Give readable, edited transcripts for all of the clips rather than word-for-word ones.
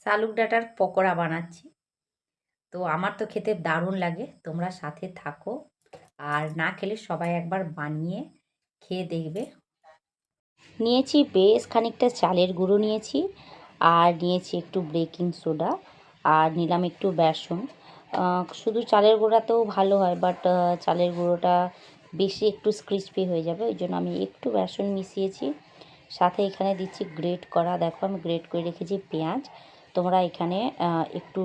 শালুক ডাঁটার পকোড়া বানাচ্ছি। তো আমার তো খেতে দারুণ লাগে, তোমরা সাথে থাকো। আর না খেলে সবাই একবার বানিয়ে খেয়ে দেখবে। নিয়েছি বেশ খানিকটা চালের গুঁড়ো নিয়েছি, আর নিয়েছি একটু বেকিং সোডা, আর নিলাম একটু বেসন। শুধু চালের গুঁড়াতেও ভালো হয়, বাট চালের গুঁড়োটা বেশি একটু ক্রিস্পি হয়ে যাবে, ওই জন্য আমি একটু বেসন মিশিয়েছি। সাথে এখানে দিচ্ছি গ্রেট করা, দেখো আমি গ্রেট করে রেখেছি পেঁয়াজ। তোমরা এখানে একটু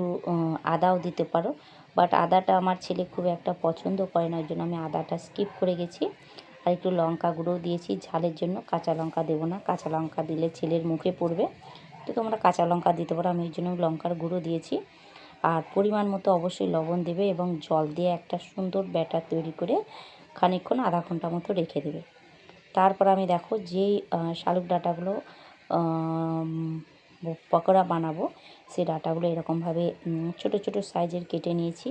আদাও দিতে পারো, বাট আদাটা আমার ছেলে খুব একটা পছন্দ করে না, ওই জন্য আমি আদাটা স্কিপ করে গেছি। আর একটু লঙ্কা গুঁড়োও দিয়েছি ঝালের জন্য, কাঁচা লঙ্কা দেবো না, কাঁচা লঙ্কা দিলে ছেলের মুখে পড়বে। তো তোমরা কাঁচা লঙ্কা দিতে পারো, আমি ওই জন্য লঙ্কার গুঁড়ো দিয়েছি। আর পরিমাণ মতো অবশ্যই লবণ দেবে, এবং জল দিয়ে একটা সুন্দর ব্যাটার তৈরি করে খানিকক্ষণ আধা ঘন্টা মতো রেখে দেবে। তারপর আমি দেখো যেই শালুক ডাঁটাগুলো পকোড়া বানাবো, সেই ডাঁটাগুলো এরকমভাবে ছোট ছোট সাইজের কেটে নিয়েছি।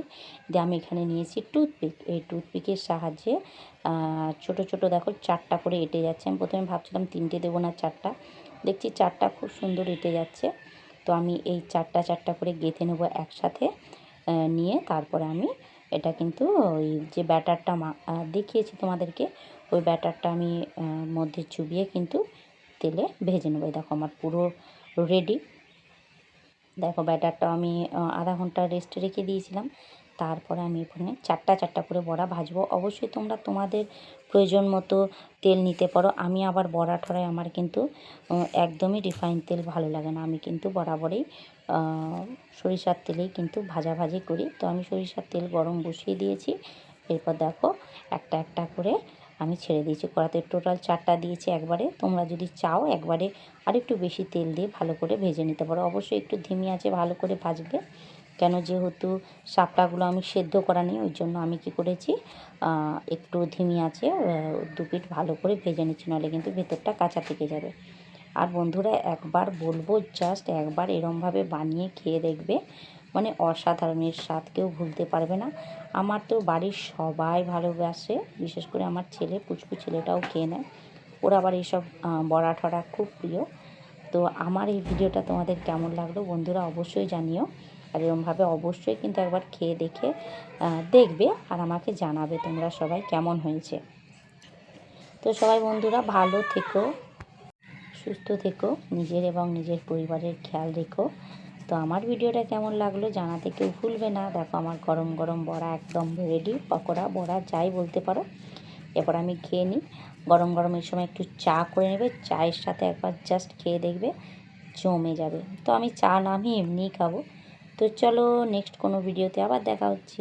দিয়ে আমি এখানে নিয়েছি টুথপিক, এই টুথপিকের সাহায্যে ছোট ছোট দেখো 4টা করে এঁটে যাচ্ছে। আমি প্রথমে ভাবছিলাম 3টে দেবো না 4টা, দেখছি 4টা খুব সুন্দর এঁটে যাচ্ছে। তো আমি এই 4টা করে গেঁথে নেবো একসাথে। নিয়ে তারপরে আমি এটা কিন্তু ওই যে ব্যাটারটা দেখিয়েছি তোমাদেরকে, ওই ব্যাটারটা আমি মধ্যে চুবিয়ে কিন্তু তেলে ভেজে নেবো। দেখো আমার পুরো রেডি। দেখো ব্যাটারটা আমি আধা ঘন্টা রেস্টে রেখে দিয়েছিলাম। তারপরে আমি এখানে 4টা করে বড়া ভাজবো। অবশ্যই তোমরা তোমাদের প্রয়োজন মতো তেল নিতে পারো। আমি আবার বড়া ঠড়ায় আমার কিন্তু একদমই রিফাইন তেল ভালো লাগে না, আমি কিন্তু বরাবরই সরিষার তেলেই কিন্তু ভাজাভাজি করি। তো আমি সরিষার তেল গরম বসিয়ে দিয়েছি। এরপর দেখো একটা করে আমি ছেড়ে দিয়েছি কড়াতে। টোটাল 4টা দিয়েছি একবারে। তোমরা যদি চাও একবারে আরেকটু বেশি তেল দিয়ে ভালো করে ভেজে নিতে পারো। অবশ্যই একটু ধিমি আঁচে ভালো করে ভাজবে, কেন যেহেতু শাপলাগুলো আমি সেদ্ধ করা নিই, ওই জন্য আমি কি করেছি একটু ধিমি আঁচে 2 পিঠ ভালো করে ভেজে নিচ্ছি, নাহলে কিন্তু ভেতরটা কাঁচা থেকে যাবে। আর বন্ধুরা একবার বলবো, জাস্ট একবার এরমভাবে বানিয়ে খেয়ে দেখবে, মানে অসাধারণ, এর স্বাদ কেউ ভুলতে পারবে না। আমার তো বাড়ির সবাই ভালোবাসে, বিশেষ করে আমার ছেলে, পুচকু ছেলেটাও খেয়ে নেয়, ওর আবার এইসব বড়া ঠড়া খুব প্রিয়। তো আমার এই ভিডিওটা তোমাদের কেমন লাগলো বন্ধুরা অবশ্যই জানিও। আর এরকমভাবে অবশ্যই কিন্তু একবার খেয়ে দেখে দেখবে, আর আমাকে জানাবে তোমরা সবাই কেমন হয়েছে। তো সবাই বন্ধুরা ভালো থেকো, সুস্থ থেকো, নিজের এবং নিজের পরিবারের খেয়াল রেখো। তো আমার ভিডিওটা কেমন লাগলো জানাতে কেউ ভুলবে না। দেখো আমার গরম গরম বড়া একদম রেডি, পকোড়া বড়া যাই বলতে পারো। এরপর আমি খেয়ে নিই। গরম গরম এই সময় একটু চা করে নেবে, চায়ের সাথে একবার জাস্ট খেয়ে দেখবে, জমে যাবে। তো আমি চা না, আমি এমনিই খাবো। তো চলো নেক্সট কোনো ভিডিওতে আবার দেখা হচ্ছে।